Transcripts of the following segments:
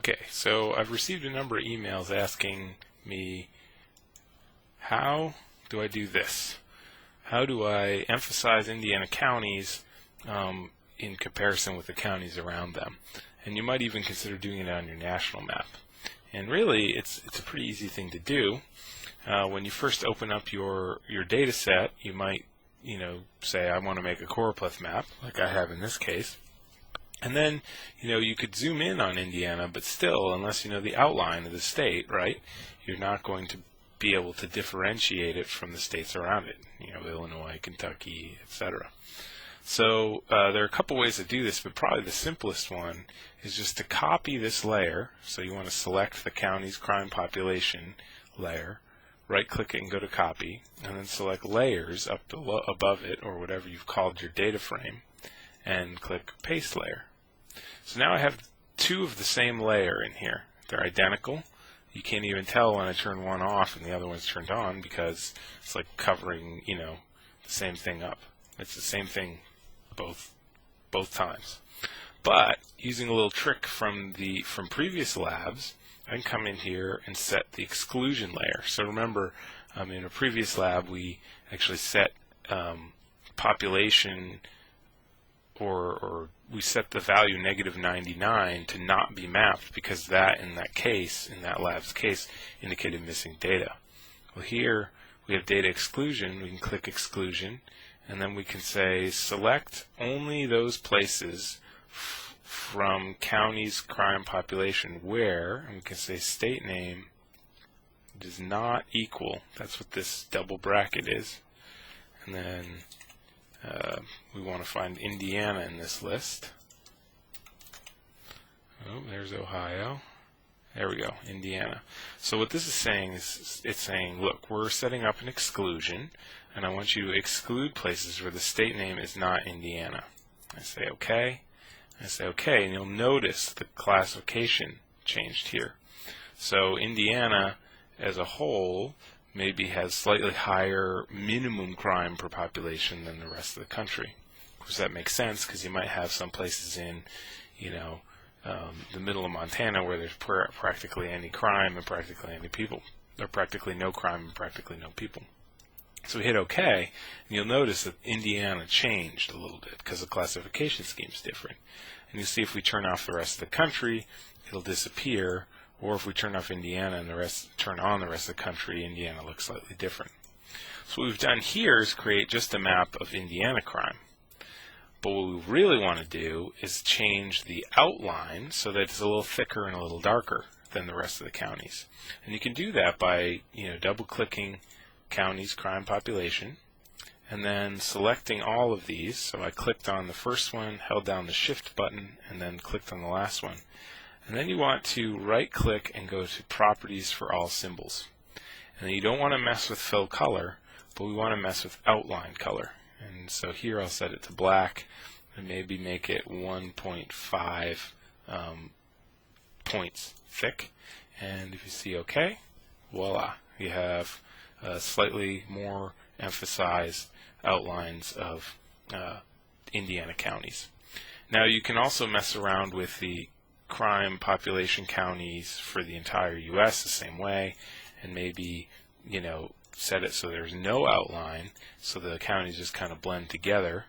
Okay, so I've received a number of emails asking me, how do I do this? How do I emphasize Indiana counties in comparison with the counties around them? And you might even consider doing it on your national map. And really, it's a pretty easy thing to do. When you first open up your data set, you might say, I want to make a choropleth map, like I have in this case. And then, you could zoom in on Indiana, but still, unless you know the outline of the state, right, you're not going to be able to differentiate it from the states around it, Illinois, Kentucky, etc. So there are a couple ways to do this, but probably the simplest one is just to copy this layer. So you want to select the county's crime population layer, right-click it and go to copy, and then select layers up above it, or whatever you've called your data frame, and click paste layer. So now I have two of the same layer in here. They're identical. You can't even tell when I turn one off and the other one's turned on because it's like covering, the same thing up. It's the same thing both times. But using a little trick from previous labs, I can come in here and set the exclusion layer. So remember, in a previous lab, we actually set population, or we set the value -99 to not be mapped because that, in that lab's case, indicated missing data. Well, here we have data exclusion. We can click exclusion, and then we can say select only those places from county's crime population where, and we can say state name does not equal, that's what this double bracket is, and then we want to find Indiana in this list. Oh, there's Ohio. There we go, Indiana. So what this is saying is, it's saying, look, we're setting up an exclusion, and I want you to exclude places where the state name is not Indiana. I say OK. I say OK, and you'll notice the classification changed here. So Indiana as a whole maybe has slightly higher minimum crime per population than the rest of the country. Of course, that makes sense because you might have some places in, the middle of Montana where there's practically any crime and practically any people, or practically no crime and practically no people. So we hit OK, and you'll notice that Indiana changed a little bit because the classification scheme is different. And you'll see if we turn off the rest of the country, it'll disappear. Or if we turn off Indiana and turn on the rest of the country, Indiana looks slightly different. So what we've done here is create just a map of Indiana crime. But what we really want to do is change the outline so that it's a little thicker and a little darker than the rest of the counties. And you can do that by double-clicking county's crime population and then selecting all of these. So I clicked on the first one, held down the Shift button, and then clicked on the last one. And then you want to right-click and go to Properties for all symbols. And then you don't want to mess with fill color, but we want to mess with outline color. And so here I'll set it to black and maybe make it 1.5 points thick. And if you see OK, voila, you have slightly more emphasized outlines of Indiana counties. Now you can also mess around with the crime population counties for the entire U.S. the same way, and maybe set it so there's no outline, so the counties just kind of blend together,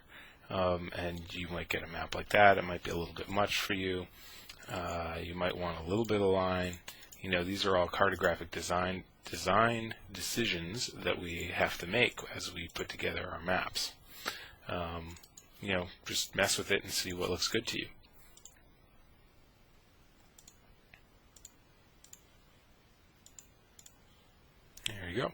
and you might get a map like that. It might be a little bit much for you. You might want a little bit of line. These are all cartographic design decisions that we have to make as we put together our maps. Just mess with it and see what looks good to you. There you go.